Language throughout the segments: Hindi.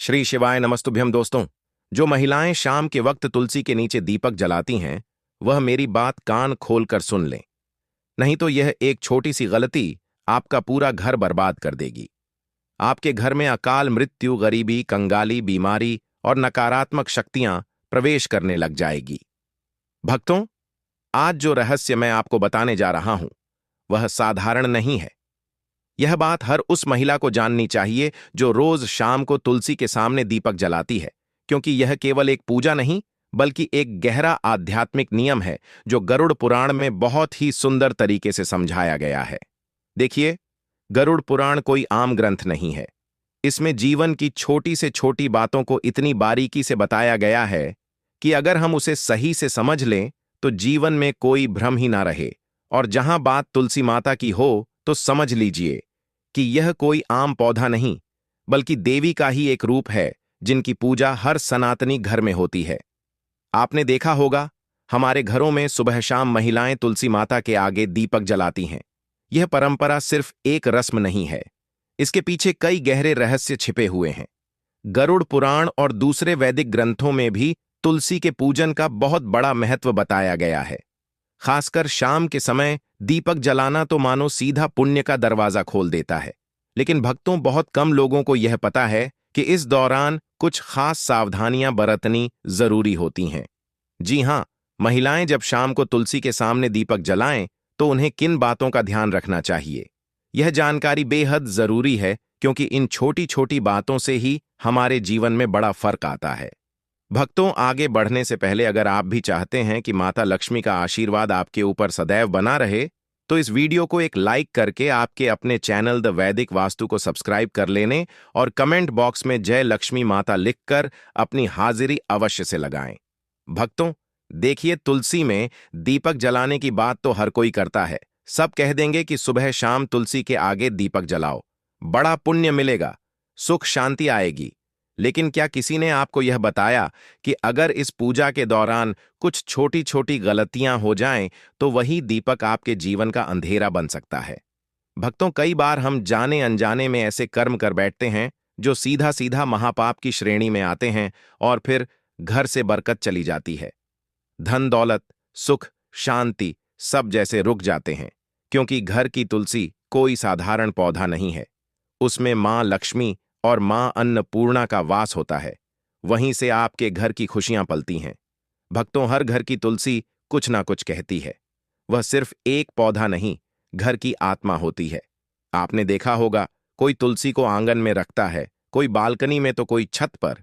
श्री शिवाय नमस्तुभ्यम दोस्तों। जो महिलाएं शाम के वक्त तुलसी के नीचे दीपक जलाती हैं, वह मेरी बात कान खोलकर सुन लें। नहीं तो यह एक छोटी सी गलती आपका पूरा घर बर्बाद कर देगी। आपके घर में अकाल मृत्यु, गरीबी, कंगाली, बीमारी और नकारात्मक शक्तियां प्रवेश करने लग जाएगी। भक्तों, आज जो रहस्य मैं आपको बताने जा रहा हूं, वह साधारण नहीं है। यह बात हर उस महिला को जाननी चाहिए जो रोज शाम को तुलसी के सामने दीपक जलाती है, क्योंकि यह केवल एक पूजा नहीं, बल्कि एक गहरा आध्यात्मिक नियम है जो गरुड़ पुराण में बहुत ही सुंदर तरीके से समझाया गया है। देखिए, गरुड़ पुराण कोई आम ग्रंथ नहीं है। इसमें जीवन की छोटी से छोटी बातों को इतनी बारीकी से बताया गया है कि अगर हम उसे सही से समझ लें तो जीवन में कोई भ्रम ही ना रहे। और जहां बात तुलसी माता की हो, तो समझ लीजिए कि यह कोई आम पौधा नहीं, बल्कि देवी का ही एक रूप है जिनकी पूजा हर सनातनी घर में होती है। आपने देखा होगा, हमारे घरों में सुबह शाम महिलाएं तुलसी माता के आगे दीपक जलाती हैं। यह परंपरा सिर्फ एक रस्म नहीं है, इसके पीछे कई गहरे रहस्य छिपे हुए हैं। गरुड़ पुराण और दूसरे वैदिक ग्रंथों में भी तुलसी के पूजन का बहुत बड़ा महत्व बताया गया है। खासकर शाम के समय दीपक जलाना तो मानो सीधा पुण्य का दरवाजा खोल देता है। लेकिन भक्तों, बहुत कम लोगों को यह पता है कि इस दौरान कुछ खास सावधानियां बरतनी जरूरी होती हैं। जी हां, महिलाएं जब शाम को तुलसी के सामने दीपक जलाएं तो उन्हें किन बातों का ध्यान रखना चाहिए, यह जानकारी बेहद जरूरी है, क्योंकि इन छोटी छोटी बातों से ही हमारे जीवन में बड़ा फर्क आता है। भक्तों, आगे बढ़ने से पहले अगर आप भी चाहते हैं कि माता लक्ष्मी का आशीर्वाद आपके ऊपर सदैव बना रहे, तो इस वीडियो को एक लाइक करके आपके अपने चैनल द वैदिक वास्तु को सब्सक्राइब कर लेने और कमेंट बॉक्स में जय लक्ष्मी माता लिखकर अपनी हाजिरी अवश्य से लगाएं। भक्तों, देखिए, तुलसी में दीपक जलाने की बात तो हर कोई करता है। सब कह देंगे कि सुबह शाम तुलसी के आगे दीपक जलाओ, बड़ा पुण्य मिलेगा, सुख शांति आएगी। लेकिन क्या किसी ने आपको यह बताया कि अगर इस पूजा के दौरान कुछ छोटी छोटी गलतियां हो जाएं, तो वही दीपक आपके जीवन का अंधेरा बन सकता है। भक्तों, कई बार हम जाने अनजाने में ऐसे कर्म कर बैठते हैं जो सीधा सीधा महापाप की श्रेणी में आते हैं, और फिर घर से बरकत चली जाती है। धन दौलत, सुख, शांति सब जैसे रुक जाते हैं, क्योंकि घर की तुलसी कोई साधारण पौधा नहीं है। उसमें मां लक्ष्मी और मां अन्नपूर्णा का वास होता है। वहीं से आपके घर की खुशियां पलती हैं। भक्तों, हर घर की तुलसी कुछ ना कुछ कहती है। वह सिर्फ एक पौधा नहीं, घर की आत्मा होती है। आपने देखा होगा, कोई तुलसी को आंगन में रखता है, कोई बालकनी में तो कोई छत पर।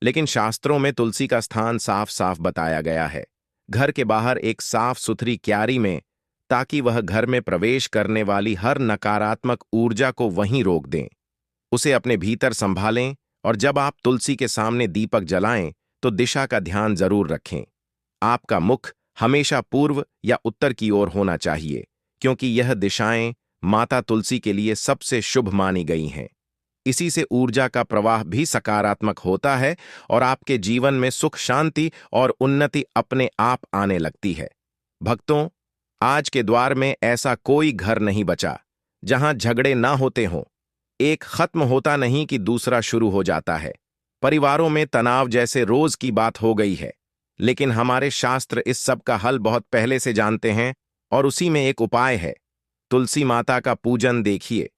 लेकिन शास्त्रों में तुलसी का स्थान साफ साफ बताया गया है, घर के बाहर एक साफ सुथरी क्यारी में, ताकि वह घर में प्रवेश करने वाली हर नकारात्मक ऊर्जा को वहीं रोक दें। उसे अपने भीतर संभालें, और जब आप तुलसी के सामने दीपक जलाएं तो दिशा का ध्यान जरूर रखें। आपका मुख हमेशा पूर्व या उत्तर की ओर होना चाहिए, क्योंकि यह दिशाएं माता तुलसी के लिए सबसे शुभ मानी गई हैं। इसी से ऊर्जा का प्रवाह भी सकारात्मक होता है और आपके जीवन में सुख, शांति और उन्नति अपने आप आने लगती है। भक्तों, आज के द्वार में ऐसा कोई घर नहीं बचा जहां झगड़े ना होते हों। एक खत्म होता नहीं कि दूसरा शुरू हो जाता है। परिवारों में तनाव जैसे रोज की बात हो गई है। लेकिन हमारे शास्त्र इस सब का हल बहुत पहले से जानते हैं, और उसी में एक उपाय है। तुलसी माता का पूजन देखिए।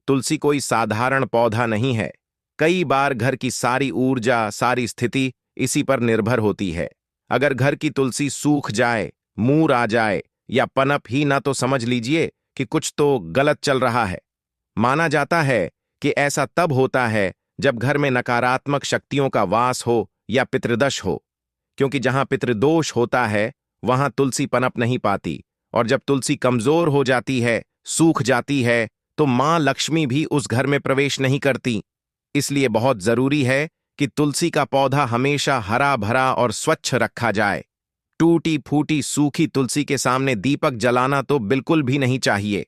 तुलसी कोई साधारण पौधा नहीं है। कई बार घर की सारी ऊर्जा, सारी स्थिति इसी पर निर्भर होती है। अगर घर की तुलसी सूख जाए, मूर आ जाए या पनप ही ना, तो समझ लीजिए कि कुछ तो गलत चल रहा है। माना जाता है कि ऐसा तब होता है जब घर में नकारात्मक शक्तियों का वास हो या पितृदोष हो, क्योंकि जहां पितृदोष होता है वहां तुलसी पनप नहीं पाती, और जब तुलसी कमजोर हो जाती है, सूख जाती है, तो मां लक्ष्मी भी उस घर में प्रवेश नहीं करती। इसलिए बहुत जरूरी है कि तुलसी का पौधा हमेशा हरा भरा और स्वच्छ रखा जाए। टूटी फूटी सूखी तुलसी के सामने दीपक जलाना तो बिल्कुल भी नहीं चाहिए।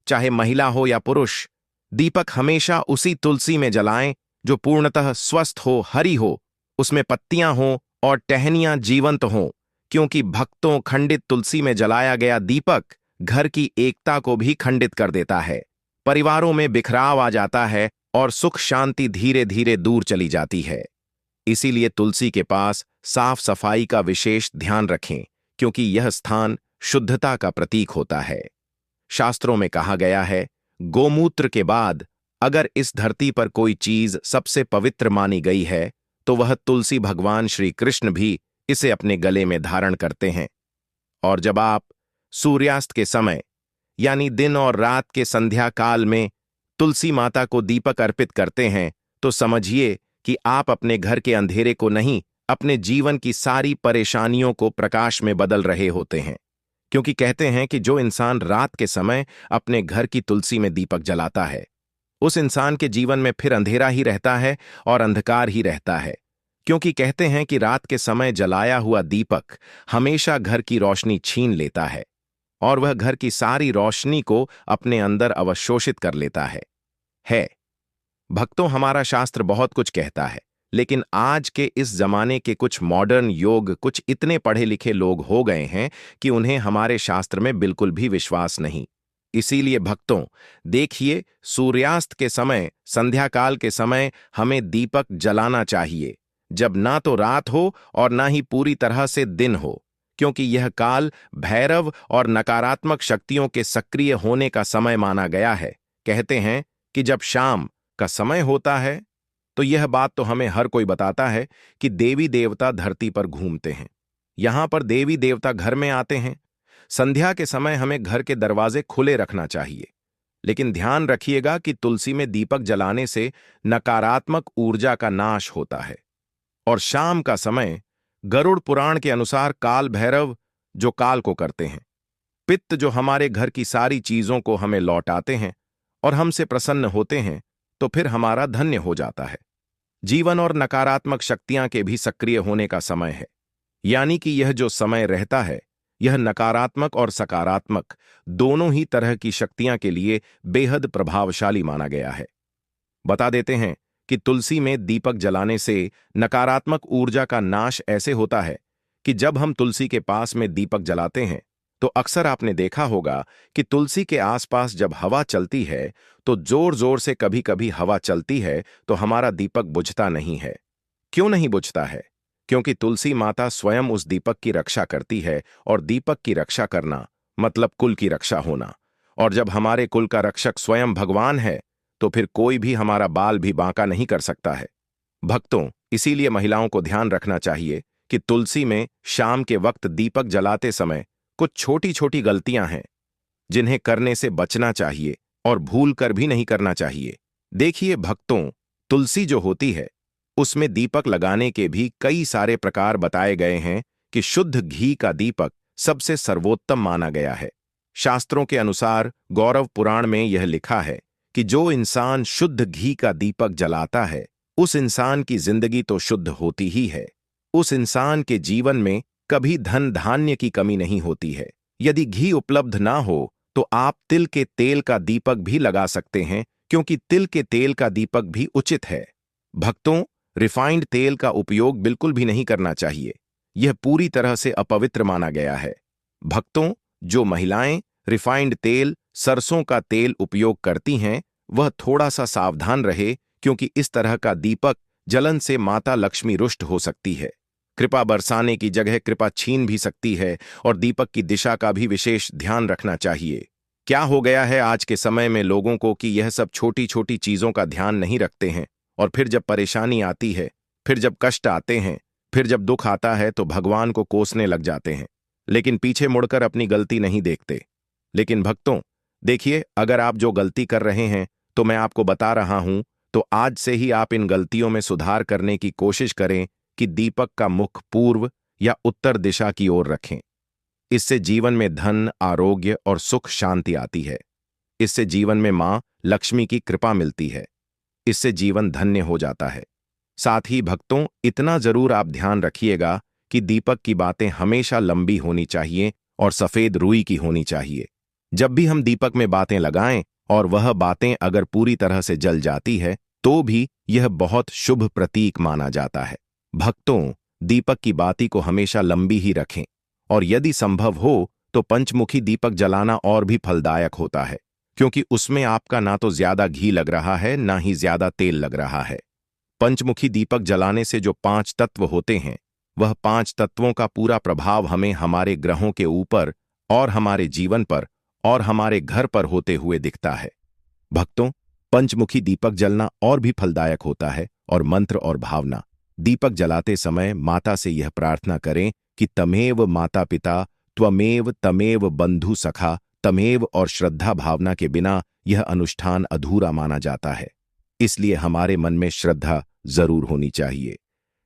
चाहे महिला हो या पुरुष, दीपक हमेशा उसी तुलसी में जलाएं जो पूर्णतः स्वस्थ हो, हरी हो, उसमें पत्तियां हों और टहनियां जीवंत हों, क्योंकि भक्तों, खंडित तुलसी में जलाया गया दीपक घर की एकता को भी खंडित कर देता है। परिवारों में बिखराव आ जाता है और सुख शांति धीरे धीरे दूर चली जाती है। इसीलिए तुलसी के पास साफ सफाई का विशेष ध्यान रखें, क्योंकि यह स्थान शुद्धता का प्रतीक होता है। शास्त्रों में कहा गया है, गोमूत्र के बाद अगर इस धरती पर कोई चीज सबसे पवित्र मानी गई है तो वह तुलसी भगवान श्री कृष्ण भी इसे अपने गले में धारण करते हैं। और जब आप सूर्यास्त के समय यानी दिन और रात के संध्या काल में तुलसी माता को दीपक अर्पित करते हैं तो समझिए कि आप अपने घर के अंधेरे को नहीं, अपने जीवन की सारी परेशानियों को प्रकाश में बदल रहे होते हैं। क्योंकि कहते हैं कि जो इंसान रात के समय अपने घर की तुलसी में दीपक जलाता है, उस इंसान के जीवन में फिर अंधेरा ही रहता है और अंधकार ही रहता है। क्योंकि कहते हैं कि रात के समय जलाया हुआ दीपक हमेशा घर की रोशनी छीन लेता है और वह घर की सारी रोशनी को अपने अंदर अवशोषित कर लेता है। भक्तों, हमारा शास्त्र बहुत कुछ कहता है, लेकिन आज के इस जमाने के कुछ मॉडर्न योग कुछ इतने पढ़े लिखे लोग हो गए हैं कि उन्हें हमारे शास्त्र में बिल्कुल भी विश्वास नहीं। इसीलिए भक्तों, देखिए, सूर्यास्त के समय, संध्या काल के समय हमें दीपक जलाना चाहिए, जब ना तो रात हो और ना ही पूरी तरह से दिन हो, क्योंकि यह काल भैरव और नकारात्मक शक्तियों के सक्रिय होने का समय माना गया है। कहते हैं कि जब शाम का समय होता है तो यह बात तो हमें हर कोई बताता है कि देवी देवता धरती पर घूमते हैं। यहां पर देवी देवता घर में आते हैं। संध्या के समय हमें घर के दरवाजे खुले रखना चाहिए, लेकिन ध्यान रखिएगा कि तुलसी में दीपक जलाने से नकारात्मक ऊर्जा का नाश होता है। और शाम का समय गरुड़ पुराण के अनुसार काल भैरव जो काल को करते हैं, पित्त जो हमारे घर की सारी चीजों को हमें लौटाते हैं और हमसे प्रसन्न होते हैं, तो फिर हमारा धन्य हो जाता है। जीवन और नकारात्मक शक्तियां के भी सक्रिय होने का समय है, यानी कि यह जो समय रहता है, यह नकारात्मक और सकारात्मक दोनों ही तरह की शक्तियां के लिए बेहद प्रभावशाली माना गया है। बता देते हैं कि तुलसी में दीपक जलाने से नकारात्मक ऊर्जा का नाश ऐसे होता है कि जब हम तुलसी के पास में दीपक जलाते हैं तो अक्सर आपने देखा होगा कि तुलसी के आसपास जब हवा चलती है तो जोर जोर से कभी कभी हवा चलती है तो हमारा दीपक बुझता नहीं है। क्यों नहीं बुझता है? क्योंकि तुलसी माता स्वयं उस दीपक की रक्षा करती है, और दीपक की रक्षा करना मतलब कुल की रक्षा होना। और जब हमारे कुल का रक्षक स्वयं भगवान है तो फिर कोई भी हमारा बाल भी बांका नहीं कर सकता है। भक्तों, इसीलिए महिलाओं को ध्यान रखना चाहिए कि तुलसी में शाम के वक्त दीपक जलाते समय कुछ छोटी छोटी गलतियां हैं जिन्हें करने से बचना चाहिए और भूल कर भी नहीं करना चाहिए। देखिए भक्तों, तुलसी जो होती है उसमें दीपक लगाने के भी कई सारे प्रकार बताए गए हैं कि शुद्ध घी का दीपक सबसे सर्वोत्तम माना गया है। शास्त्रों के अनुसार गौरव पुराण में यह लिखा है कि जो इंसान शुद्ध घी का दीपक जलाता है उस इंसान की जिंदगी तो शुद्ध होती ही है, उस इंसान के जीवन में कभी धन धान्य की कमी नहीं होती है। यदि घी उपलब्ध ना हो तो आप तिल के तेल का दीपक भी लगा सकते हैं, क्योंकि तिल के तेल का दीपक भी उचित है। भक्तों, रिफाइंड तेल का उपयोग बिल्कुल भी नहीं करना चाहिए, यह पूरी तरह से अपवित्र माना गया है। भक्तों, जो महिलाएं रिफाइंड तेल, सरसों का तेल उपयोग करती हैं वह थोड़ा सा सावधान रहे, क्योंकि इस तरह का दीपक जलन से माता लक्ष्मी रुष्ट हो सकती है। कृपा बरसाने की जगह कृपा छीन भी सकती है, और दीपक की दिशा का भी विशेष ध्यान रखना चाहिए। क्या हो गया है आज के समय में लोगों को कि यह सब छोटी छोटी चीजों का ध्यान नहीं रखते हैं, और फिर जब परेशानी आती है, फिर जब कष्ट आते हैं, फिर जब दुख आता है तो भगवान को कोसने लग जाते हैं, लेकिन पीछे मुड़कर अपनी गलती नहीं देखते। लेकिन भक्तों, देखिए, अगर आप जो गलती कर रहे हैं तो मैं आपको बता रहा हूं, तो आज से ही आप इन गलतियों में सुधार करने की कोशिश करें कि दीपक का मुख पूर्व या उत्तर दिशा की ओर रखें। इससे जीवन में धन, आरोग्य और सुख शांति आती है। इससे जीवन में मां लक्ष्मी की कृपा मिलती है। इससे जीवन धन्य हो जाता है। साथ ही भक्तों, इतना जरूर आप ध्यान रखिएगा कि दीपक की बातें हमेशा लंबी होनी चाहिए और सफेद रुई की होनी चाहिए। जब भी हम दीपक में बातें लगाएं और वह बातें अगर पूरी तरह से जल जाती है तो भी यह बहुत शुभ प्रतीक माना जाता है। भक्तों, दीपक की बाती को हमेशा लंबी ही रखें, और यदि संभव हो तो पंचमुखी दीपक जलाना और भी फलदायक होता है। क्योंकि उसमें आपका ना तो ज्यादा घी लग रहा है ना ही ज्यादा तेल लग रहा है। पंचमुखी दीपक जलाने से जो 5 तत्व होते हैं, वह 5 तत्वों का पूरा प्रभाव हमें हमारे ग्रहों के ऊपर और हमारे जीवन पर और हमारे घर पर होते हुए दिखता है। भक्तों, पंचमुखी दीपक जलना और भी फलदायक होता है और मंत्र और भावना। दीपक जलाते समय माता से यह प्रार्थना करें कि तमेव माता पिता त्वमेव तमेव बंधु सखा तमेव, और श्रद्धा भावना के बिना यह अनुष्ठान अधूरा माना जाता है। इसलिए हमारे मन में श्रद्धा जरूर होनी चाहिए।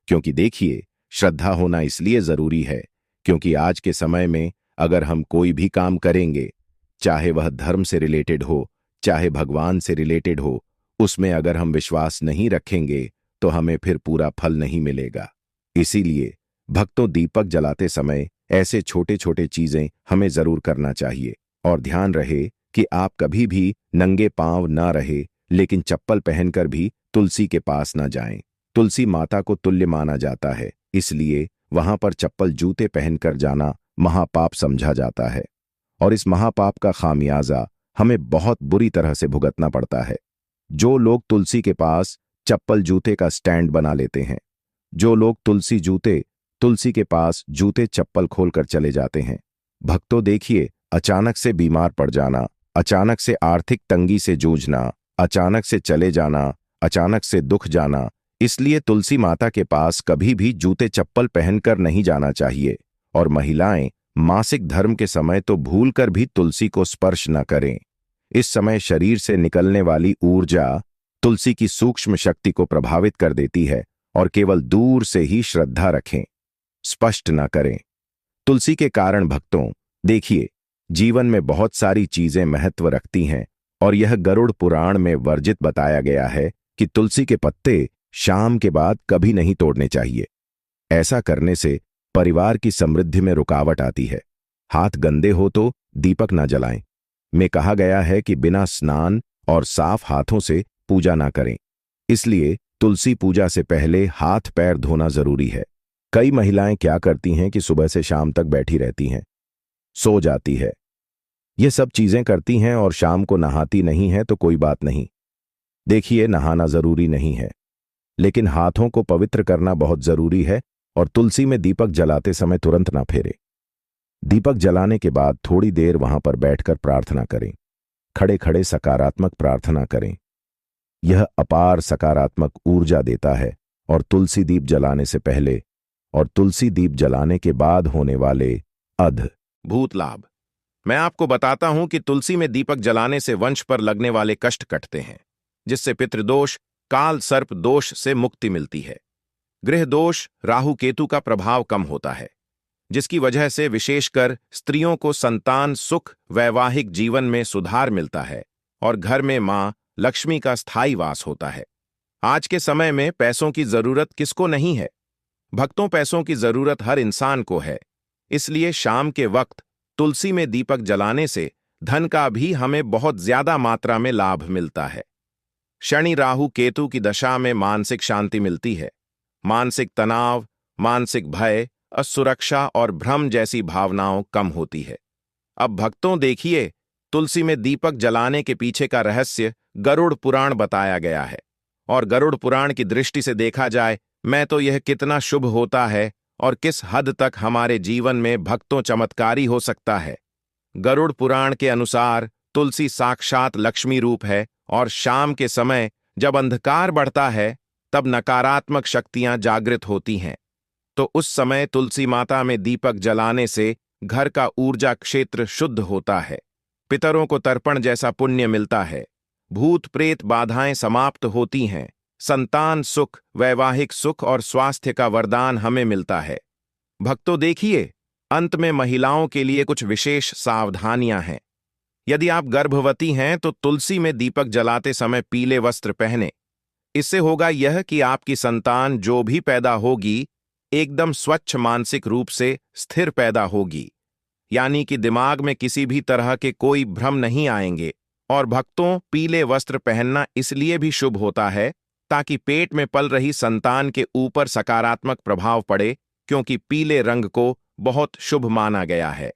क्योंकि देखिए, श्रद्धा होना इसलिए जरूरी है क्योंकि आज के समय में अगर हम कोई भी काम करेंगे, चाहे वह धर्म से रिलेटेड हो चाहे भगवान से रिलेटेड हो, उसमें अगर हम विश्वास नहीं रखेंगे तो हमें फिर पूरा फल नहीं मिलेगा। इसीलिए भक्तों, दीपक जलाते समय ऐसे छोटे छोटे चीजें हमें जरूर करना चाहिए। और ध्यान रहे कि आप कभी भी नंगे पांव ना रहे, लेकिन चप्पल पहनकर भी तुलसी के पास ना जाएं। तुलसी माता को तुल्य माना जाता है, इसलिए वहां पर चप्पल जूते पहनकर जाना महापाप समझा जाता है। और इस महापाप का खामियाजा हमें बहुत बुरी तरह से भुगतना पड़ता है। जो लोग तुलसी के पास चप्पल जूते का स्टैंड बना लेते हैं, जो लोग तुलसी के पास जूते चप्पल खोलकर चले जाते हैं, भक्तों देखिए, अचानक से बीमार पड़ जाना, अचानक से आर्थिक तंगी से जूझना, अचानक से चले जाना, अचानक से दुख जाना। इसलिए तुलसी माता के पास कभी भी जूते चप्पल पहनकर नहीं जाना चाहिए। और महिलाएं मासिक धर्म के समय तो भूलकर भी तुलसी को स्पर्श न करें। इस समय शरीर से निकलने वाली ऊर्जा तुलसी की सूक्ष्म शक्ति को प्रभावित कर देती है और केवल दूर से ही श्रद्धा रखें, स्पष्ट न करें। तुलसी के कारण भक्तों देखिए, जीवन में बहुत सारी चीजें महत्व रखती हैं और यह गरुड़ पुराण में वर्जित बताया गया है कि तुलसी के पत्ते शाम के बाद कभी नहीं तोड़ने चाहिए। ऐसा करने से परिवार की समृद्धि में रुकावट आती है। हाथ गंदे हो तो दीपक ना जलाएं। में कहा गया है कि बिना स्नान और साफ हाथों से पूजा ना करें। इसलिए तुलसी पूजा से पहले हाथ पैर धोना जरूरी है। कई महिलाएं क्या करती हैं कि सुबह से शाम तक बैठी रहती हैं, सो जाती है, ये सब चीजें करती हैं और शाम को नहाती नहीं है तो कोई बात नहीं। देखिए, नहाना जरूरी नहीं है, लेकिन हाथों को पवित्र करना बहुत जरूरी है। और तुलसी में दीपक जलाते समय तुरंत ना फेरे। दीपक जलाने के बाद थोड़ी देर वहां पर बैठकर प्रार्थना करें। खड़े खड़े सकारात्मक प्रार्थना करें। यह अपार सकारात्मक ऊर्जा देता है। और तुलसी दीप जलाने से पहले और तुलसी दीप जलाने के बाद होने वाले अद्भुत लाभ मैं आपको बताता हूं कि तुलसी में दीपक जलाने से वंश पर लगने वाले कष्ट कटते हैं, जिससे पितृदोष, काल सर्प दोष से मुक्ति मिलती है। गृह दोष, राहु केतु का प्रभाव कम होता है, जिसकी वजह से विशेषकर स्त्रियों को संतान सुख, वैवाहिक जीवन में सुधार मिलता है और घर में मां लक्ष्मी का स्थायी वास होता है। आज के समय में पैसों की जरूरत किसको नहीं है? भक्तों, पैसों की जरूरत हर इंसान को है। इसलिए शाम के वक्त तुलसी में दीपक जलाने से धन का भी हमें बहुत ज्यादा मात्रा में लाभ मिलता है। शनि राहु केतु की दशा में मानसिक शांति मिलती है। मानसिक तनाव, मानसिक भय, असुरक्षा और भ्रम जैसी भावनाओं कम होती है। अब भक्तों देखिए, तुलसी में दीपक जलाने के पीछे का रहस्य गरुड़ पुराण बताया गया है। और गरुड़ पुराण की दृष्टि से देखा जाए मैं तो यह कितना शुभ होता है और किस हद तक हमारे जीवन में भक्तों चमत्कारी हो सकता है। गरुड़ पुराण के अनुसार तुलसी साक्षात लक्ष्मी रूप है और शाम के समय जब अंधकार बढ़ता है तब नकारात्मक शक्तियां जागृत होती हैं। तो उस समय तुलसी माता में दीपक जलाने से घर का ऊर्जा क्षेत्र शुद्ध होता है, पितरों को तर्पण जैसा पुण्य मिलता है, भूत प्रेत बाधाएं समाप्त होती हैं, संतान सुख, वैवाहिक सुख और स्वास्थ्य का वरदान हमें मिलता है। भक्तों देखिए, अंत में महिलाओं के लिए कुछ विशेष सावधानियां हैं। यदि आप गर्भवती हैं तो तुलसी में दीपक जलाते समय पीले वस्त्र पहने। इससे होगा यह कि आपकी संतान जो भी पैदा होगी एकदम स्वच्छ मानसिक रूप से स्थिर पैदा होगी, यानी कि दिमाग में किसी भी तरह के कोई भ्रम नहीं आएंगे। और भक्तों, पीले वस्त्र पहनना इसलिए भी शुभ होता है ताकि पेट में पल रही संतान के ऊपर सकारात्मक प्रभाव पड़े, क्योंकि पीले रंग को बहुत शुभ माना गया है।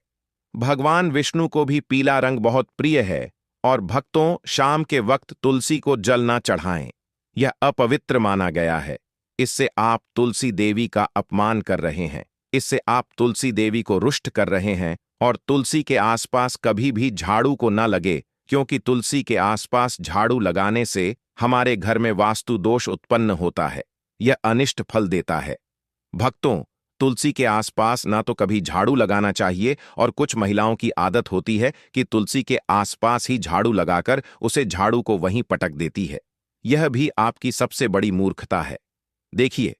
भगवान विष्णु को भी पीला रंग बहुत प्रिय है और भक्तों, शाम के वक्त तुलसी को जल ना चढ़ाएं। यह अपवित्र माना गया है। इससे आप तुलसी देवी का अपमान कर रहे हैं। इससे आप तुलसी देवी को रुष्ट कर रहे हैं। और तुलसी के आसपास कभी भी झाड़ू को न लगे, क्योंकि तुलसी के आसपास झाड़ू लगाने से हमारे घर में वास्तु दोष उत्पन्न होता है। यह अनिष्ट फल देता है। भक्तों, तुलसी के आसपास ना तो कभी झाड़ू लगाना चाहिए, और कुछ महिलाओं की आदत होती है कि तुलसी के आसपास ही झाड़ू लगाकर उसे झाड़ू को वहीं पटक देती है। यह भी आपकी सबसे बड़ी मूर्खता है। देखिए,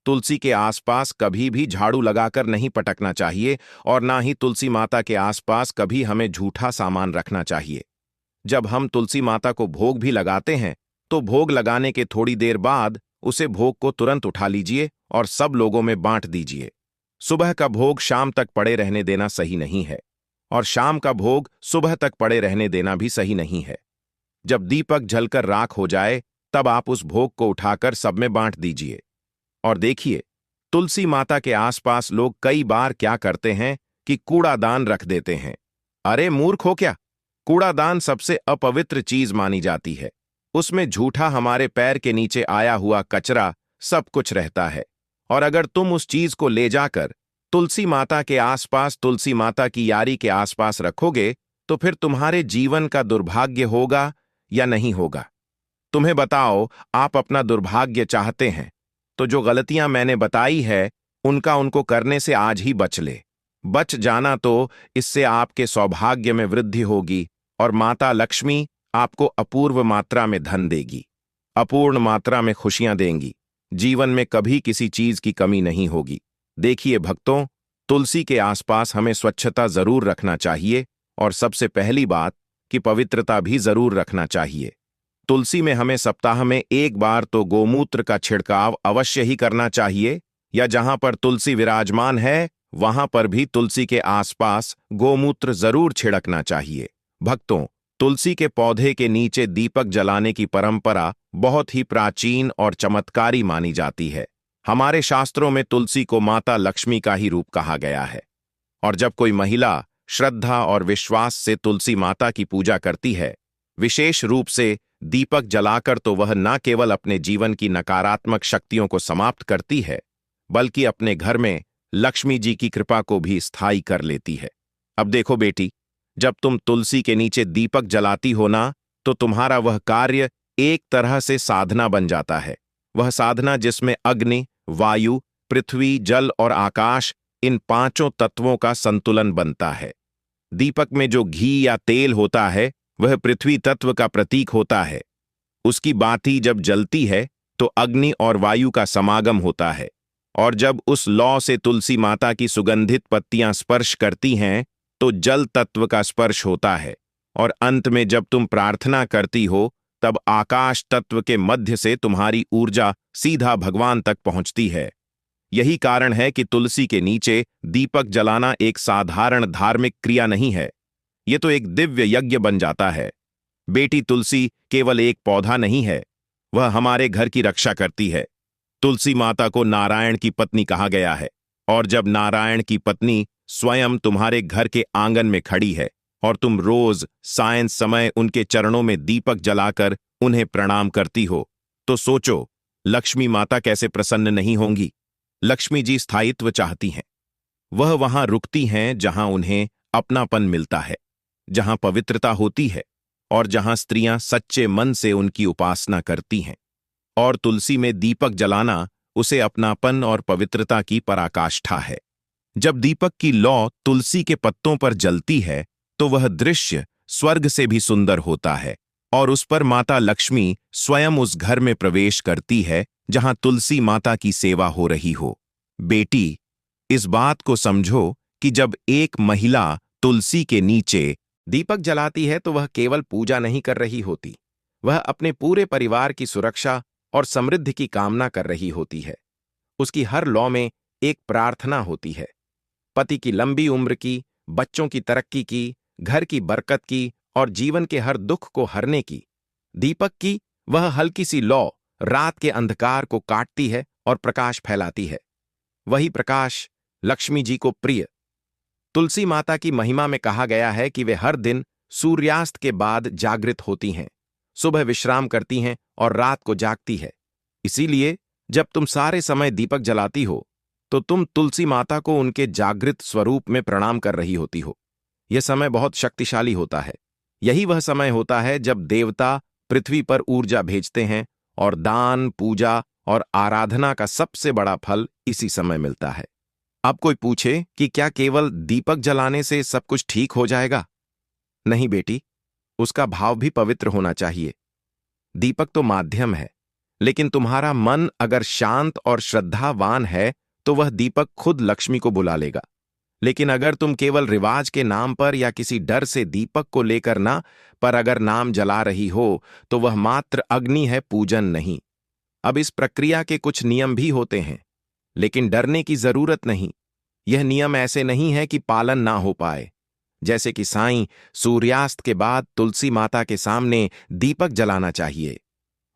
तुलसी के आसपास कभी भी झाड़ू लगाकर नहीं पटकना चाहिए, और ना ही तुलसी माता के आसपास कभी हमें झूठा सामान रखना चाहिए। जब हम तुलसी माता को भोग भी लगाते हैं, तो भोग लगाने के थोड़ी देर बाद उसे भोग को तुरंत उठा लीजिए और सब लोगों में बांट दीजिए। सुबह का भोग शाम तक पड़े रहने देना सही नहीं है, और शाम का भोग सुबह तक पड़े रहने देना भी सही नहीं है। जब दीपक जलकर राख हो जाए, तब आप उस भोग को उठाकर सब में बांट दीजिए। और देखिए, तुलसी माता के आसपास लोग कई बार क्या करते हैं कि कूड़ादान रख देते हैं। अरे मूर्ख हो क्या? कूड़ादान सबसे अपवित्र चीज मानी जाती है। उसमें झूठा हमारे पैर के नीचे आया हुआ कचरा सब कुछ रहता है। और अगर तुम उस चीज को ले जाकर तुलसी माता के आसपास, तुलसी माता की यारी के आसपास रखोगे, तो फिर तुम्हारे जीवन का दुर्भाग्य होगा या नहीं होगा? तुम्हें बताओ, आप अपना दुर्भाग्य चाहते हैं तो जो गलतियां मैंने बताई है उनको करने से आज ही बच ले। बच जाना तो इससे आपके सौभाग्य में वृद्धि होगी, और माता लक्ष्मी आपको अपूर्व मात्रा में धन देगी, अपूर्ण मात्रा में खुशियां देंगी। जीवन में कभी किसी चीज की कमी नहीं होगी। देखिए भक्तों, तुलसी के आसपास हमें स्वच्छता जरूर रखना चाहिए, और सबसे पहली बात कि पवित्रता भी जरूर रखना चाहिए। तुलसी में हमें सप्ताह में एक बार तो गोमूत्र का छिड़काव अवश्य ही करना चाहिए, या जहां पर तुलसी विराजमान है वहां पर भी तुलसी के आसपास गोमूत्र जरूर छिड़कना चाहिए। भक्तों, तुलसी के पौधे के नीचे दीपक जलाने की परंपरा बहुत ही प्राचीन और चमत्कारी मानी जाती है। हमारे शास्त्रों में तुलसी को माता लक्ष्मी का ही रूप कहा गया है। और जब कोई महिला श्रद्धा और विश्वास से तुलसी माता की पूजा करती है, विशेष रूप से दीपक जलाकर, तो वह न केवल अपने जीवन की नकारात्मक शक्तियों को समाप्त करती है, बल्कि अपने घर में लक्ष्मी जी की कृपा को भी स्थायी कर लेती है। अब देखो बेटी, जब तुम तुलसी के नीचे दीपक जलाती हो ना, तो तुम्हारा वह कार्य एक तरह से साधना बन जाता है। वह साधना जिसमें अग्नि, वायु, पृथ्वी, जल और आकाश, इन पांचों तत्वों का संतुलन बनता है। दीपक में जो घी या तेल होता है वह पृथ्वी तत्व का प्रतीक होता है। उसकी बाती जब जलती है तो अग्नि और वायु का समागम होता है, और जब उस लौ से तुलसी माता की सुगंधित पत्तियां स्पर्श करती हैं तो जल तत्व का स्पर्श होता है। और अंत में जब तुम प्रार्थना करती हो, तब आकाश तत्व के मध्य से तुम्हारी ऊर्जा सीधा भगवान तक पहुंचती है। यही कारण है कि तुलसी के नीचे दीपक जलाना एक साधारण धार्मिक क्रिया नहीं है, यह तो एक दिव्य यज्ञ बन जाता है। बेटी, तुलसी केवल एक पौधा नहीं है, वह हमारे घर की रक्षा करती है। तुलसी माता को नारायण की पत्नी कहा गया है, और जब नारायण की पत्नी स्वयं तुम्हारे घर के आंगन में खड़ी है और तुम रोज सायं समय उनके चरणों में दीपक जलाकर उन्हें प्रणाम करती हो, तो सोचो लक्ष्मी माता कैसे प्रसन्न नहीं होंगी। लक्ष्मी जी स्थायित्व चाहती हैं। वह वहां रुकती हैं जहां उन्हें अपनापन मिलता है, जहां पवित्रता होती है, और जहां स्त्रियां सच्चे मन से उनकी उपासना करती हैं। और तुलसी में दीपक जलाना उसे अपनापन और पवित्रता की पराकाष्ठा है। जब दीपक की लौ तुलसी के पत्तों पर जलती है तो वह दृश्य स्वर्ग से भी सुंदर होता है, और उस पर माता लक्ष्मी स्वयं उस घर में प्रवेश करती है जहां तुलसी माता की सेवा हो रही हो। बेटी, इस बात को समझो कि जब एक महिला तुलसी के नीचे दीपक जलाती है तो वह केवल पूजा नहीं कर रही होती, वह अपने पूरे परिवार की सुरक्षा और समृद्धि की कामना कर रही होती है। उसकी हर लौ में एक प्रार्थना होती है, पति की लंबी उम्र की, बच्चों की तरक्की की, घर की बरकत की, और जीवन के हर दुख को हरने की। दीपक की वह हल्की सी लौ रात के अंधकार को काटती है और प्रकाश फैलाती है। वही प्रकाश लक्ष्मी जी को प्रिय। तुलसी माता की महिमा में कहा गया है कि वे हर दिन सूर्यास्त के बाद जागृत होती हैं, सुबह विश्राम करती हैं और रात को जागती है। इसीलिए जब तुम सारे समय दीपक जलाती हो तो तुम तुलसी माता को उनके जागृत स्वरूप में प्रणाम कर रही होती हो। यह समय बहुत शक्तिशाली होता है। यही वह समय होता है जब देवता पृथ्वी पर ऊर्जा भेजते हैं और दान, पूजा और आराधना का सबसे बड़ा फल इसी समय मिलता है। अब कोई पूछे कि क्या केवल दीपक जलाने से सब कुछ ठीक हो जाएगा? नहीं बेटी, उसका भाव भी पवित्र होना चाहिए। दीपक तो माध्यम है, लेकिन तुम्हारा मन अगर शांत और श्रद्धावान है तो वह दीपक खुद लक्ष्मी को बुला लेगा। लेकिन अगर तुम केवल रिवाज के नाम पर या किसी डर से दीपक को लेकर ना पर अगर नाम जला रही हो तो वह मात्र अग्नि है, पूजन नहीं। अब इस प्रक्रिया के कुछ नियम भी होते हैं, लेकिन डरने की जरूरत नहीं। यह नियम ऐसे नहीं है कि पालन ना हो पाए। जैसे कि साईं सूर्यास्त के बाद तुलसी माता के सामने दीपक जलाना चाहिए,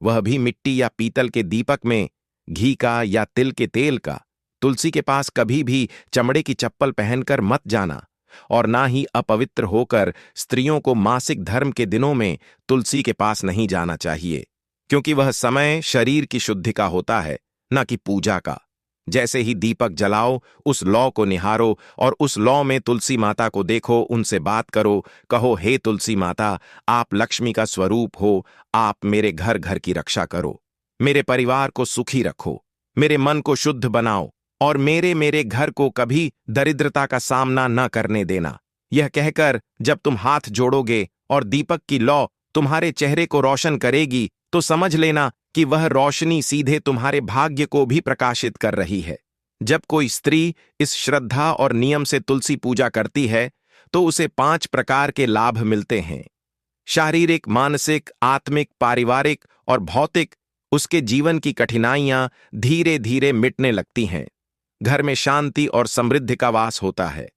वह भी मिट्टी या पीतल के दीपक में, घी का या तिल के तेल का। तुलसी के पास कभी भी चमड़े की चप्पल पहनकर मत जाना और ना ही अपवित्र होकर स्त्रियों को मासिक धर्म के दिनों में तुलसी के पास नहीं जाना चाहिए, क्योंकि वह समय शरीर की शुद्धि का होता है, न कि पूजा का। जैसे ही दीपक जलाओ, उस लौ को निहारो और उस लौ में तुलसी माता को देखो, उनसे बात करो, कहो, हे तुलसी माता, आप लक्ष्मी का स्वरूप हो, आप मेरे घर घर की रक्षा करो, मेरे परिवार को सुखी रखो, मेरे मन को शुद्ध बनाओ और मेरे घर को कभी दरिद्रता का सामना न करने देना। यह कहकर जब तुम हाथ जोड़ोगे और दीपक की लौ तुम्हारे चेहरे को रोशन करेगी तो समझ लेना कि वह रोशनी सीधे तुम्हारे भाग्य को भी प्रकाशित कर रही है। जब कोई स्त्री इस श्रद्धा और नियम से तुलसी पूजा करती है तो उसे 5 प्रकार के लाभ मिलते हैं। शारीरिक, मानसिक, आत्मिक, पारिवारिक और भौतिक। उसके जीवन की कठिनाइयां धीरे धीरे मिटने लगती हैं। घर में शांति और समृद्धि का वास होता है।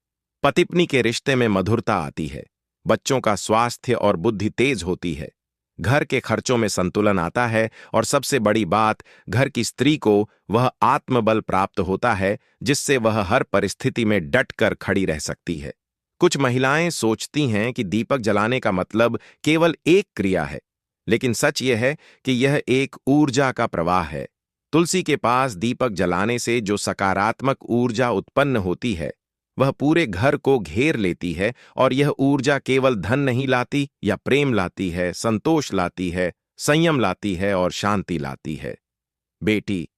पति पत्नी के रिश्ते में मधुरता आती है। बच्चों का स्वास्थ्य और बुद्धि तेज होती है। घर के खर्चों में संतुलन आता है और सबसे बड़ी बात, घर की स्त्री को वह आत्मबल प्राप्त होता है जिससे वह हर परिस्थिति में डट कर खड़ी रह सकती है। कुछ महिलाएं सोचती हैं कि दीपक जलाने का मतलब केवल एक क्रिया है, लेकिन सच यह है कि यह एक ऊर्जा का प्रवाह है। तुलसी के पास दीपक जलाने से जो सकारात्मक ऊर्जा उत्पन्न होती है वह पूरे घर को घेर लेती है और यह ऊर्जा केवल धन नहीं लाती या प्रेम लाती है, संतोष लाती है, संयम लाती है और शांति लाती है। बेटी,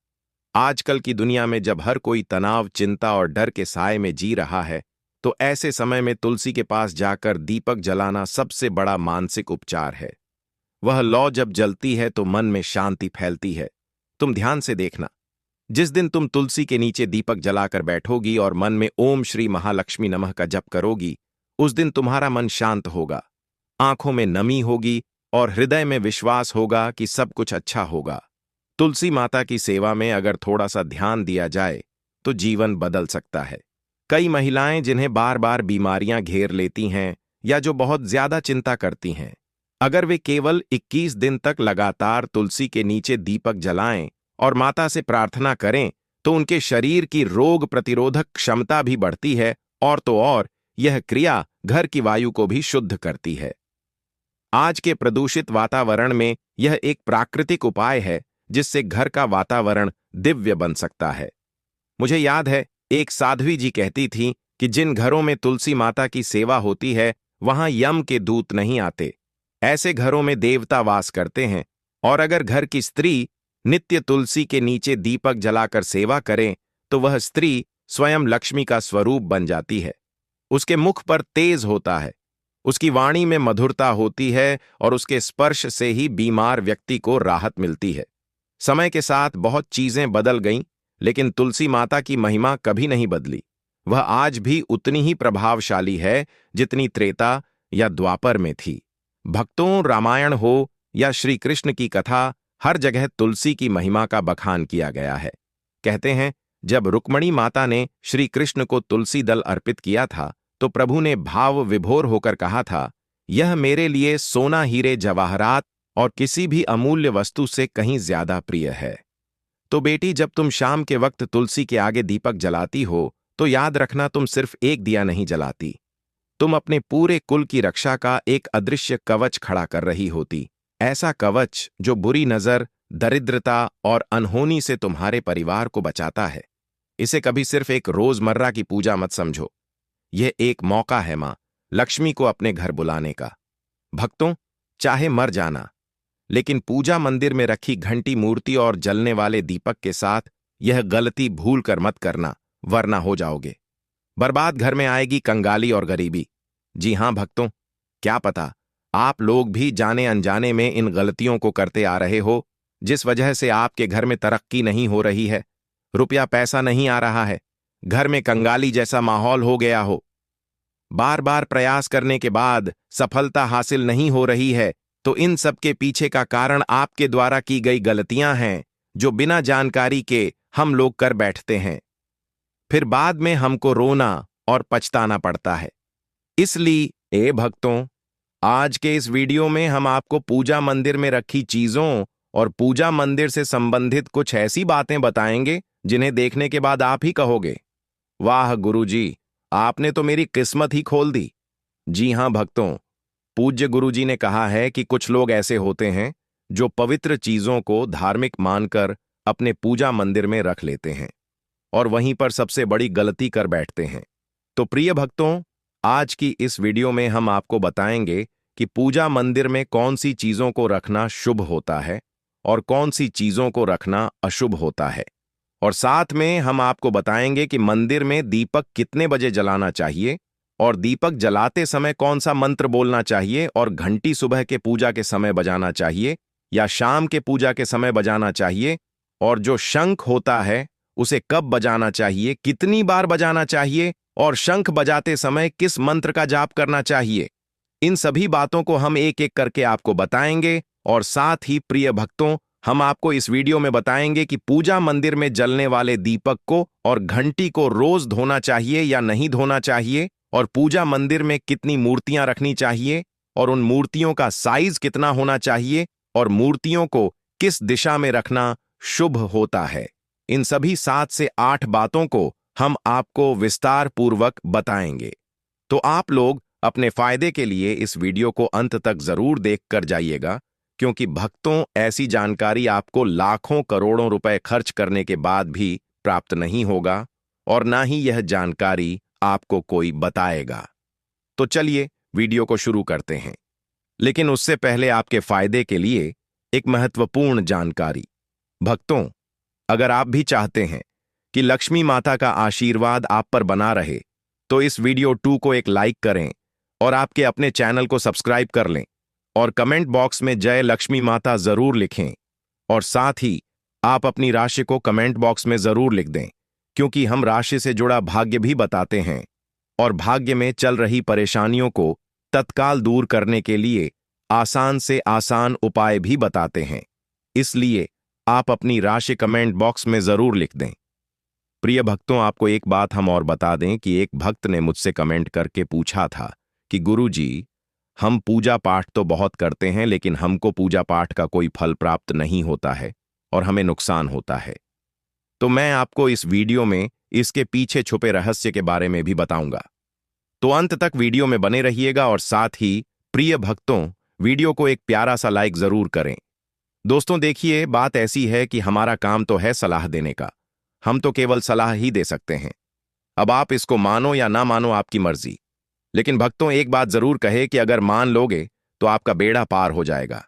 आजकल की दुनिया में जब हर कोई तनाव, चिंता और डर के साए में जी रहा है तो ऐसे समय में तुलसी के पास जाकर दीपक जलाना सबसे बड़ा मानसिक उपचार है। वह लौ जब जलती है तो मन में शांति फैलती है। तुम ध्यान से देखना, जिस दिन तुम तुलसी के नीचे दीपक जलाकर बैठोगी और मन में ओम श्री महालक्ष्मी नमः का जप करोगी, उस दिन तुम्हारा मन शांत होगा, आंखों में नमी होगी और हृदय में विश्वास होगा कि सब कुछ अच्छा होगा। तुलसी माता की सेवा में अगर थोड़ा सा ध्यान दिया जाए तो जीवन बदल सकता है। कई महिलाएं जिन्हें बार बार बीमारियां घेर लेती हैं या जो बहुत ज्यादा चिंता करती हैं, अगर वे केवल 21 दिन तक लगातार तुलसी के नीचे दीपक जलाएं और माता से प्रार्थना करें तो उनके शरीर की रोग प्रतिरोधक क्षमता भी बढ़ती है और तो और यह क्रिया घर की वायु को भी शुद्ध करती है। आज के प्रदूषित वातावरण में यह एक प्राकृतिक उपाय है जिससे घर का वातावरण दिव्य बन सकता है। मुझे याद है, एक साध्वी जी कहती थीं कि जिन घरों में तुलसी माता की सेवा होती है वहां यम के दूत नहीं आते। ऐसे घरों में देवता वास करते हैं और अगर घर की स्त्री नित्य तुलसी के नीचे दीपक जलाकर सेवा करें तो वह स्त्री स्वयं लक्ष्मी का स्वरूप बन जाती है। उसके मुख पर तेज होता है, उसकी वाणी में मधुरता होती है और उसके स्पर्श से ही बीमार व्यक्ति को राहत मिलती है। समय के साथ बहुत चीजें बदल गईं, लेकिन तुलसी माता की महिमा कभी नहीं बदली। वह आज भी उतनी ही प्रभावशाली है जितनी त्रेता या द्वापर में थी। भक्तों, रामायण हो या श्री कृष्ण की कथा, हर जगह तुलसी की महिमा का बखान किया गया है। कहते हैं, जब रुक्मणी माता ने श्री कृष्ण को तुलसी दल अर्पित किया था तो प्रभु ने भाव विभोर होकर कहा था, यह मेरे लिए सोना, हीरे, जवाहरात और किसी भी अमूल्य वस्तु से कहीं ज्यादा प्रिय है। तो बेटी, जब तुम शाम के वक्त तुलसी के आगे दीपक जलाती हो तो याद रखना, तुम सिर्फ एक दिया नहीं जलाती, तुम अपने पूरे कुल की रक्षा का एक अदृश्य कवच खड़ा कर रही होती। ऐसा कवच जो बुरी नजर, दरिद्रता और अनहोनी से तुम्हारे परिवार को बचाता है। इसे कभी सिर्फ एक रोजमर्रा की पूजा मत समझो। यह एक मौका है मां लक्ष्मी को अपने घर बुलाने का। भक्तों, चाहे मर जाना, लेकिन पूजा मंदिर में रखी घंटी मूर्ति और जलने वाले दीपक के साथ यह गलती भूल कर मत करना, वरना हो जाओगे बर्बाद। घर में आएगी कंगाली और गरीबी। जी हां भक्तों, क्या पता आप लोग भी जाने अनजाने में इन गलतियों को करते आ रहे हो, जिस वजह से आपके घर में तरक्की नहीं हो रही है, रुपया पैसा नहीं आ रहा है, घर में कंगाली जैसा माहौल हो गया हो। बार बार प्रयास करने के बाद सफलता हासिल नहीं हो रही है, तो इन सब के पीछे का कारण आपके द्वारा की गई गलतियां हैं, जो बिना जानकारी के हम लोग कर बैठते हैं। फिर बाद में हमको रोना और पछताना पड़ता है। इसलिए भक्तों, आज के इस वीडियो में हम आपको पूजा मंदिर में रखी चीजों और पूजा मंदिर से संबंधित कुछ ऐसी बातें बताएंगे जिन्हें देखने के बाद आप ही कहोगे, वाह गुरुजी, आपने तो मेरी किस्मत ही खोल दी। जी हां भक्तों, पूज्य गुरुजी ने कहा है कि कुछ लोग ऐसे होते हैं जो पवित्र चीजों को धार्मिक मानकर अपने पूजा मंदिर में रख लेते हैं और वहीं पर सबसे बड़ी गलती कर बैठते हैं। तो प्रिय भक्तों, आज की इस वीडियो में हम आपको बताएंगे कि पूजा मंदिर में कौन सी चीजों को रखना शुभ होता है और कौन सी चीजों को रखना अशुभ होता है। और साथ में हम आपको बताएंगे कि मंदिर में दीपक कितने बजे जलाना चाहिए और दीपक जलाते समय कौन सा मंत्र बोलना चाहिए और घंटी सुबह के पूजा के समय बजाना चाहिए या शाम के पूजा के समय बजाना चाहिए, और जो शंख होता है उसे कब बजाना चाहिए, कितनी बार बजाना चाहिए और शंख बजाते समय किस मंत्र का जाप करना चाहिए। इन सभी बातों को हम एक एक करके आपको बताएंगे। और साथ ही प्रिय भक्तों, हम आपको इस वीडियो में बताएंगे कि पूजा मंदिर में जलने वाले दीपक को और घंटी को रोज धोना चाहिए या नहीं धोना चाहिए, और पूजा मंदिर में कितनी मूर्तियां रखनी चाहिए और उन मूर्तियों का साइज कितना होना चाहिए और मूर्तियों को किस दिशा में रखना शुभ होता है। इन सभी 7 से 8 बातों को हम आपको विस्तार पूर्वक बताएंगे। तो आप लोग अपने फायदे के लिए इस वीडियो को अंत तक जरूर देखकर जाइएगा, क्योंकि भक्तों, ऐसी जानकारी आपको लाखों करोड़ों रुपए खर्च करने के बाद भी प्राप्त नहीं होगा और ना ही यह जानकारी आपको कोई बताएगा। तो चलिए वीडियो को शुरू करते हैं, लेकिन उससे पहले आपके फायदे के लिए एक महत्वपूर्ण जानकारी। भक्तों, अगर आप भी चाहते हैं कि लक्ष्मी माता का आशीर्वाद आप पर बना रहे, तो इस वीडियो 2 को एक लाइक करें और आपके अपने चैनल को सब्सक्राइब कर लें और कमेंट बॉक्स में जय लक्ष्मी माता जरूर लिखें। और साथ ही आप अपनी राशि को कमेंट बॉक्स में जरूर लिख दें, क्योंकि हम राशि से जुड़ा भाग्य भी बताते हैं और भाग्य में चल रही परेशानियों को तत्काल दूर करने के लिए आसान से आसान उपाय भी बताते हैं। इसलिए आप अपनी राशि कमेंट बॉक्स में जरूर लिख दें। प्रिय भक्तों, आपको एक बात हम और बता दें कि एक भक्त ने मुझसे कमेंट करके पूछा था कि गुरुजी, हम पूजा पाठ तो बहुत करते हैं, लेकिन हमको पूजा पाठ का कोई फल प्राप्त नहीं होता है और हमें नुकसान होता है। तो मैं आपको इस वीडियो में इसके पीछे छुपे रहस्य के बारे में भी बताऊंगा। तो अंत तक वीडियो में बने रहिएगा और साथ ही प्रिय भक्तों, वीडियो को एक प्यारा सा लाइक जरूर करें। दोस्तों देखिए, बात ऐसी है कि हमारा काम तो है सलाह देने का, हम तो केवल सलाह ही दे सकते हैं। अब आप इसको मानो या ना मानो, आपकी मर्जी। लेकिन भक्तों, एक बात जरूर कहे कि अगर मान लोगे तो आपका बेड़ा पार हो जाएगा।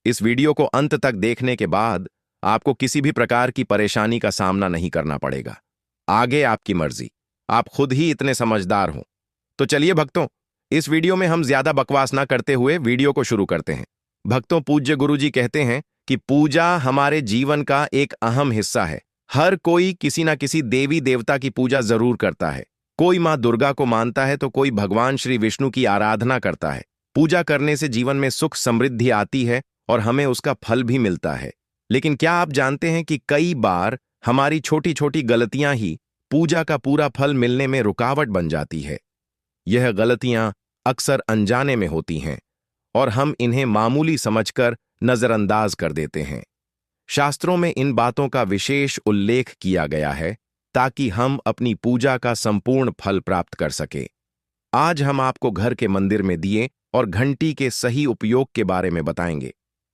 इस वीडियो को अंत तक देखने के बाद आपको किसी भी प्रकार की परेशानी का सामना नहीं करना पड़ेगा। आगे आपकी मर्जी, आप खुद ही इतने समझदार हो। तो चलिए भक्तों, इस वीडियो में हम ज्यादा बकवास ना करते हुए वीडियो को शुरू करते हैं। भक्तों, पूज्य गुरुजी कहते हैं कि पूजा हमारे जीवन का एक अहम हिस्सा है। हर कोई किसी ना किसी देवी देवता की पूजा जरूर करता है। कोई मां दुर्गा को मानता है तो कोई भगवान श्री विष्णु की आराधना करता है। पूजा करने से जीवन में सुख समृद्धि आती है और हमें उसका फल भी मिलता है। लेकिन क्या आप जानते हैं कि कई बार हमारी छोटी छोटी गलतियां ही पूजा का पूरा फल मिलने में रुकावट बन जाती है। यह गलतियां अक्सर अनजाने में होती हैं और हम इन्हें मामूली समझकर नजरअंदाज कर देते हैं। शास्त्रों में इन बातों का विशेष उल्लेख किया गया है ताकि हम अपनी पूजा का संपूर्ण फल प्राप्त कर सके। आज हम आपको घर के मंदिर में दिए और घंटी के सही उपयोग के बारे में बताएंगे।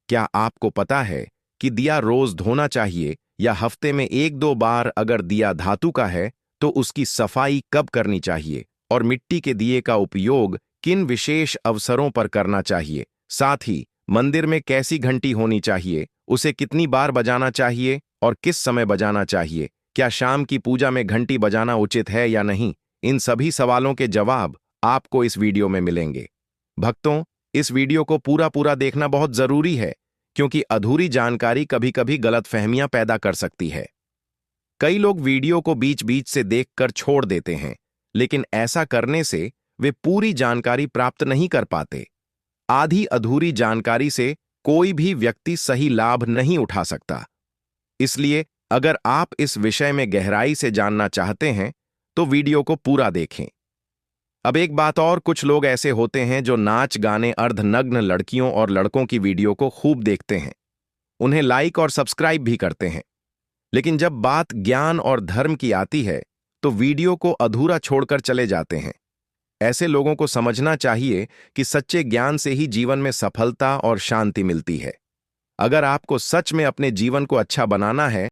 क्या आपको पता है कि दिया रोज धोना चाहिए या हफ्ते में 1-2 बार? अगर दिया धातु का है तो उसकी सफाई कब करनी चाहिए और मिट्टी के दिए का उपयोग किन विशेष अवसरों पर करना चाहिए? साथ ही मंदिर में कैसी घंटी होनी चाहिए, उसे कितनी बार बजाना चाहिए और किस समय बजाना चाहिए? क्या शाम की पूजा में घंटी बजाना उचित है या नहीं? इन सभी सवालों के जवाब आपको इस वीडियो में मिलेंगे। भक्तों, इस वीडियो को पूरा पूरा देखना बहुत जरूरी है, क्योंकि अधूरी जानकारी कभी कभी गलतफहमियां पैदा कर सकती है। कई लोग वीडियो को बीच बीच से देखकर छोड़ देते हैं, लेकिन ऐसा करने से वे पूरी जानकारी प्राप्त नहीं कर पाते। आधी अधूरी जानकारी से कोई भी व्यक्ति सही लाभ नहीं उठा सकता। इसलिए अगर आप इस विषय में गहराई से जानना चाहते हैं तो वीडियो को पूरा देखें। अब एक बात और, कुछ लोग ऐसे होते हैं जो नाच गाने अर्धनग्न लड़कियों और लड़कों की वीडियो को खूब देखते हैं, उन्हें लाइक और सब्सक्राइब भी करते हैं, लेकिन जब बात ज्ञान और धर्म की आती है तो वीडियो को अधूरा छोड़कर चले जाते हैं। ऐसे लोगों को समझना चाहिए कि सच्चे ज्ञान से ही जीवन में सफलता और शांति मिलती है। अगर आपको सच में अपने जीवन को अच्छा बनाना है